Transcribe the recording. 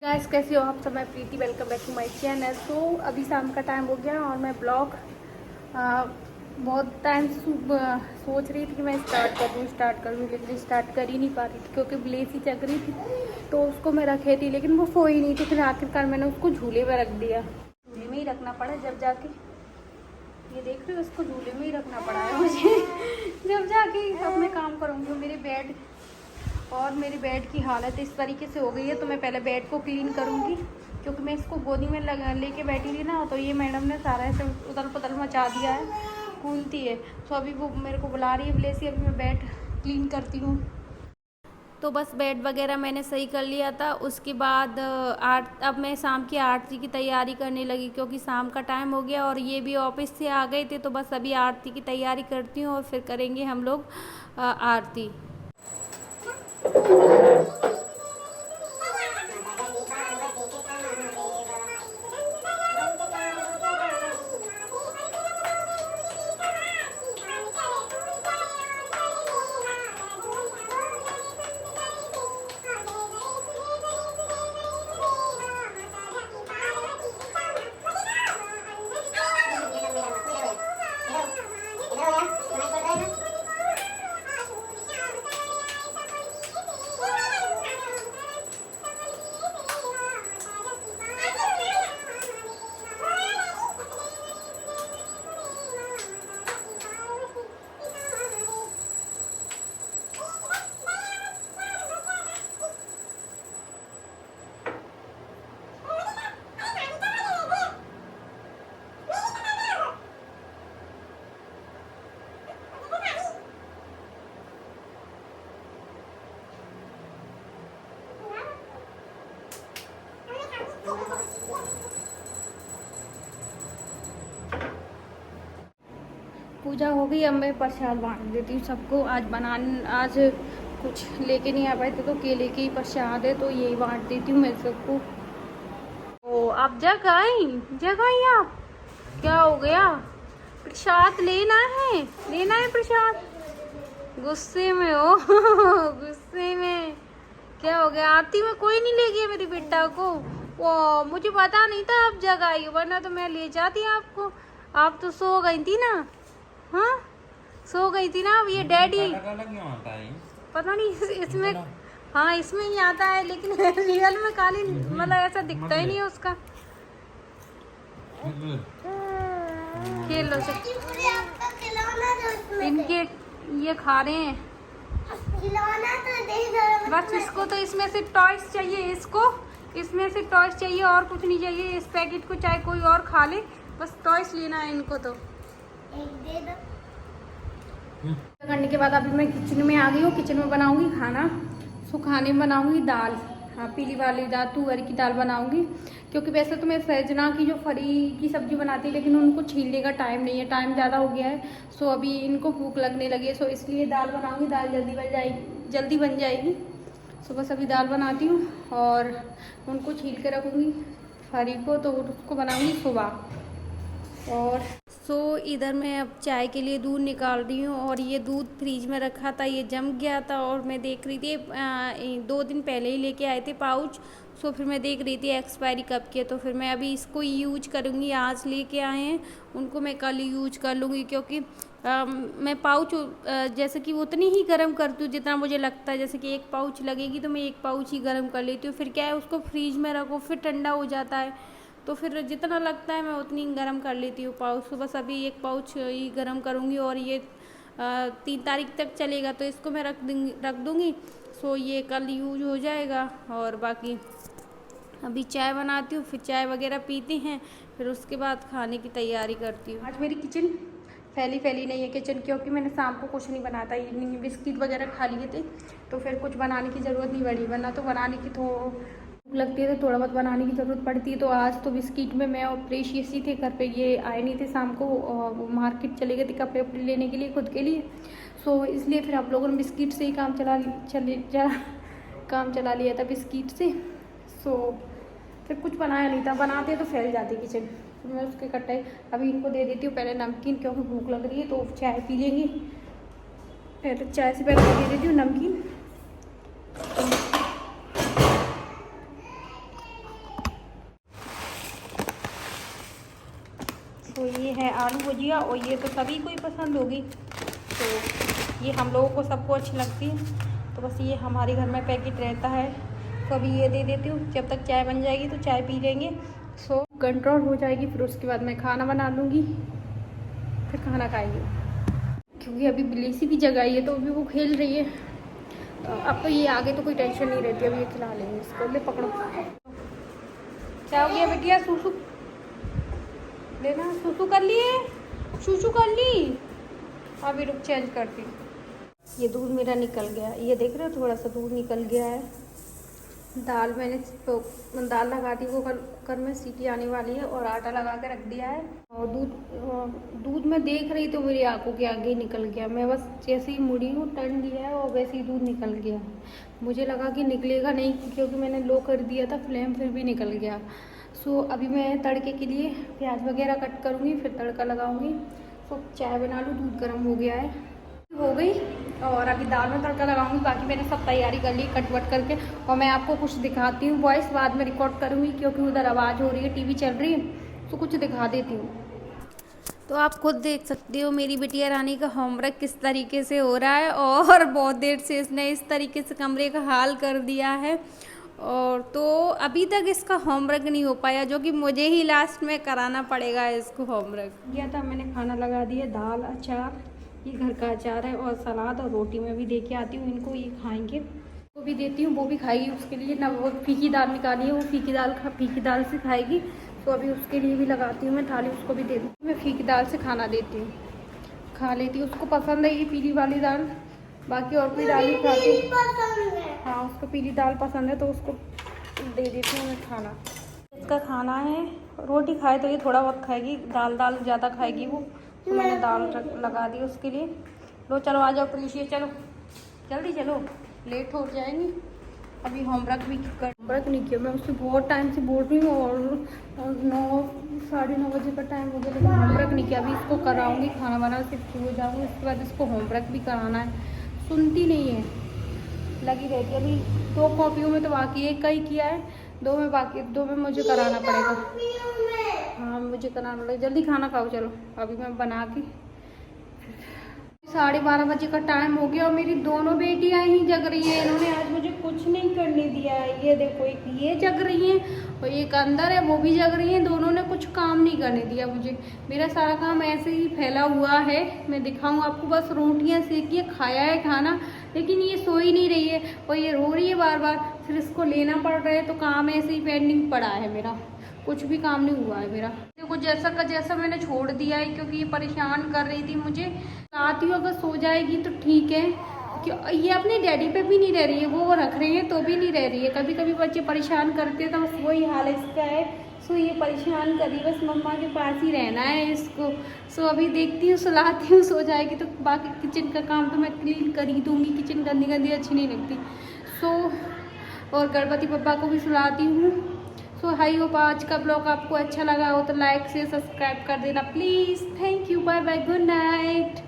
Guys कैसे हो आप सब। मैं Preeti, welcome back to my channel. तो अभी शाम का टाइम हो गया और मैं ब्लॉग बहुत टाइम सोच रही थी कि मैं स्टार्ट करूँ लेकिन स्टार्ट कर ही नहीं पा रही थी क्योंकि ब्लेसी चल रही थी तो उसको मैं रखे थी लेकिन वो सोई नहीं थी। फिर आखिरकार मैंने उसको झूले में रख दिया। झूले में ही रखना पड़ा जब जाके, ये देख रहे हो, उसको झूले में ही रखना पड़ा है मुझे जब जाके अब मैं काम करूँगी। मेरी बेड की हालत इस तरीके से हो गई है तो मैं पहले बेड को क्लीन करूँगी क्योंकि मैं इसको गोदी में लेके बैठी थी ना, तो ये मैडम ने सारा ऐसे उथल पुथल मचा दिया है, कूदती है। तो अभी वो मेरे को बुला रही है ब्लेसी, अभी मैं बेड क्लीन करती हूँ। तो बस बेड वगैरह मैंने सही कर लिया था। उसके बाद अब मैं शाम की आरती की तैयारी करने लगी क्योंकि शाम का टाइम हो गया और ये भी ऑफिस से आ गए थे। तो बस अभी आरती की तैयारी करती हूँ और फिर करेंगे हम लोग आरती। पूजा हो गई, अब मैं प्रसाद बांट देती हूँ सबको। आज कुछ लेके नहीं आ पाए थे तो केले के ही प्रसाद है तो यही बांट देती हूँ मैं सबको। ओ आप जग आई आप, क्या हो गया? प्रसाद लेना है प्रसाद। गुस्से में हो गुस्से में क्या हो गया? आरती में कोई नहीं ले गया मेरी बेटा को। वो मुझे पता नहीं था आप जग आई हो, वरना तो मैं ले जाती आपको। आप तो सो गई थी ना। हाँ सो गई थी ना। अब ये डैडी पता नहीं इसमें, हाँ इसमें ही आता है लेकिन रियल में काली मतलब ऐसा दिखता ही नहीं है उसका। खेल लो सब, इनके ये खा रहे हैं बस। इसको तो इसमें से टॉयज चाहिए, इसमें से टॉयज चाहिए और कुछ नहीं चाहिए। इस पैकेट को चाहे कोई और खा ले, बस टॉयज लेना है इनको। तो करने के बाद अभी मैं किचन में आ गई हूँ। किचन में बनाऊंगी खाना। सो खाने में बनाऊंगी दाल, हाँ पीली वाली दाल, तुअर की दाल बनाऊंगी क्योंकि वैसे तो मैं सजना की जो फरी की सब्जी बनाती है लेकिन उनको छीलने का टाइम नहीं है, टाइम ज़्यादा हो गया है। सो अभी इनको भूख लगने लगी है, सो इसलिए दाल बनाऊंगी। दाल जल्दी बन जाएगी। सो बस अभी दाल बनाती हूँ और उनको छील के रखूँगी फरी को, तो उसको बनाऊँगी सुबह। और इधर मैं अब चाय के लिए दूध निकाल रही हूँ और ये दूध फ्रीज में रखा था, ये जम गया था और मैं देख रही थी 2 दिन पहले ही लेके आए थे पाउच। फिर मैं देख रही थी एक्सपायरी कब की है, तो फिर मैं अभी इसको यूज करूँगी। आज लेके आए हैं उनको मैं कल यूज कर लूँगी क्योंकि मैं पाउच जैसे कि उतनी ही गर्म करती हूँ जितना मुझे लगता है। जैसे कि 1 पाउच लगेगी तो मैं 1 पाउच ही गर्म कर लेती हूँ। फिर क्या है, उसको फ्रीज में रखो फिर ठंडा हो जाता है, तो फिर जितना लगता है मैं उतनी गर्म कर लेती हूँ पाउच। तो बस अभी 1 पाउच ही गर्म करूँगी और ये 3 तारीख तक चलेगा तो इसको मैं रख दूँगी। ये कल यूज हो जाएगा। और बाकी अभी चाय बनाती हूँ, फिर चाय वगैरह पीते हैं, फिर उसके बाद खाने की तैयारी करती हूँ। आज मेरी किचन फैली नहीं है किचन, क्योंकि मैंने शाम को कुछ नहीं बनाया था। इवनिंग में बिस्किट वगैरह खा लिए थे तो फिर कुछ बनाने की ज़रूरत नहीं पड़ी, वरना तो बनाने की तो भूख लगती है तो थोड़ा बहुत बनाने की ज़रूरत पड़ती है। तो आज तो बिस्किट में मैं और प्रेशियस ही थे घर पे, ये आए नहीं थे शाम को, वो मार्केट चले गए थे कपड़े वपड़े लेने के लिए खुद के लिए। इसलिए फिर आप लोगों ने बिस्किट से ही काम चला लिया था बिस्किट से। फिर कुछ बनाया नहीं था, बनाते तो फैल जाती किचन। तो मैं उसके कट्टे अभी इनको दे देती हूँ पहले नमकीन, क्योंकि भूख लग रही है तो चाय पी लेंगी। पहले चाय से पहले दे देती हूँ नमकीन। तो ये है आलू भुजिया, और ये तो सभी को ही पसंद होगी, तो ये हम लोगों को सबको अच्छी लगती है। तो बस ये हमारे घर में पैकेट रहता है, तो अभी ये दे देती हूँ। जब तक चाय बन जाएगी तो चाय पी लेंगे, सो कंट्रोल हो जाएगी। फिर उसके बाद मैं खाना बना लूँगी, फिर खाना खाएंगे। क्योंकि अभी बिलेसी भी जगाई है तो अभी वो खेल रही है। अब तो ये आगे तो कोई टेंशन नहीं रहती, अभी ये खिला लेंगे इसको। ले पकड़ो, क्या हो गया बेटिया? सूसू लेना, सूसू कर लिए, सूसू कर ली। अभी रुक, चेंज करती हूँ। ये दूध मेरा निकल गया, ये देख रहे हो, थोड़ा सा दूध निकल गया है। दाल मैंने दाल लगा दी, वो कुकर में सीटी आने वाली है, और आटा लगा के रख दिया है। और दूध मैं देख रही तो मेरी आंखों के आगे ही निकल गया। मैं बस जैसे ही मुड़ी हूँ, टर्न दिया है, और वैसे ही दूध निकल गया। मुझे लगा कि निकलेगा नहीं, क्योंकि मैंने लो कर दिया था फ्लेम, फिर भी निकल गया। सो अभी मैं तड़के के लिए प्याज वगैरह कट करूँगी, फिर तड़का लगाऊँगी। तो चाय बना लूँ, दूध गर्म हो गया है, हो गई। और अभी दाल में तड़का लगाऊंगी। बाकी मैंने सब तैयारी कर ली कट वट करके, और मैं आपको कुछ दिखाती हूँ। वॉइस बाद में रिकॉर्ड करूँगी, क्योंकि उधर आवाज़ हो रही है, टीवी चल रही है, तो कुछ दिखा देती हूँ। तो आप खुद देख सकते हो मेरी बिटिया रानी का होमवर्क किस तरीके से हो रहा है, और बहुत देर से इसने इस तरीके से कमरे का हाल कर दिया है। और तो अभी तक इसका होमवर्क नहीं हो पाया, जो कि मुझे ही लास्ट में कराना पड़ेगा इसको होमवर्क। किया था मैंने, खाना लगा दिया, दाल, अचार, ये घर का अचार है, और सलाद और रोटी मैं भी दे के आती हूँ इनको, ये खाएंगे। वो भी देती हूँ, वो भी खाएगी। उसके लिए ना वो फीकी दाल निकाली है, वो फीकी दाल से खाएगी। तो अभी उसके लिए भी लगाती हूँ मैं थाली, उसको भी दे दूँ। मैं फीकी दाल से खाना देती हूँ, खा लेती हूँ। उसको पसंद है ये पीली वाली दाल, बाकी और कोई दाल नहीं खाती। हाँ, उसको पीली दाल पसंद है, तो उसको दे देती हूँ मैं खाना। इसका खाना है, रोटी खाए तो ये थोड़ा बहुत खाएगी, दाल ज़्यादा खाएगी वो, तो मैंने दाल लगा दी उसके लिए। लो चलो आ जाओ प्रीशिया, चलो जल्दी चलो, लेट हो जाएंगी। अभी होमवर्क नहीं किया, मैं उससे बहुत टाइम से बोल रही हूँ, और 9 साढ़े 9 बजे का टाइम हो गया, लेकिन होमवर्क नहीं किया। अभी इसको कराऊंगी, खाना बना के फ्री हो जाऊँगी, उसके बाद इसको होमवर्क भी कराना है। सुनती नहीं है, लगी रहती है। अभी 2 कॉपियों में तो बाकी एक का ही किया है, 2 में मुझे कराना पड़ेगा। हाँ, मुझे कराना पड़ेगा। जल्दी खाना खाओ, चलो अभी मैं बना के। 12:30 बजे का टाइम हो गया, और मेरी दोनों बेटियां ही जग रही हैं। इन्होंने आज मुझे कुछ नहीं करने दिया है। ये देखो, एक ये जग रही हैं, और एक अंदर है, वो भी जग रही हैं। दोनों ने कुछ काम नहीं करने दिया मुझे। मेरा सारा काम ऐसे ही फैला हुआ है, मैं दिखाऊँ आपको। बस रोटियां सेकी है, खाया है खाना, लेकिन ये सो ही नहीं रही है, और ये रो रही है बार बार। फिर इसको लेना पड़ रहा है, तो काम ऐसे ही पेंडिंग पड़ा है मेरा, कुछ भी काम नहीं हुआ है मेरा। देखो जैसा का जैसा मैंने छोड़ दिया है, क्योंकि ये परेशान कर रही थी मुझे। आती हूँ, अगर सो जाएगी तो ठीक है। ये अपने डैडी पे भी नहीं रह रही है, वो रख रही है तो भी नहीं रह रही है। कभी कभी बच्चे परेशान करते हैं, तो बस वही हाल इसका है। सो ये परेशान कर रही, बस मम्मा के पास ही रहना है इसको। सो अभी देखती हूँ, सुलाती हूँ, सो जाएगी तो बाकी किचन का काम तो मैं क्लीन कर ही दूँगी। किचन गंदी गंदी अच्छी नहीं लगती। सो और गणपति पप्पा को भी सुलाती हूँ। सो हाई होप आज का ब्लॉग आपको अच्छा लगा हो तो लाइक से सब्सक्राइब कर देना please. Thank you, bye bye, good night.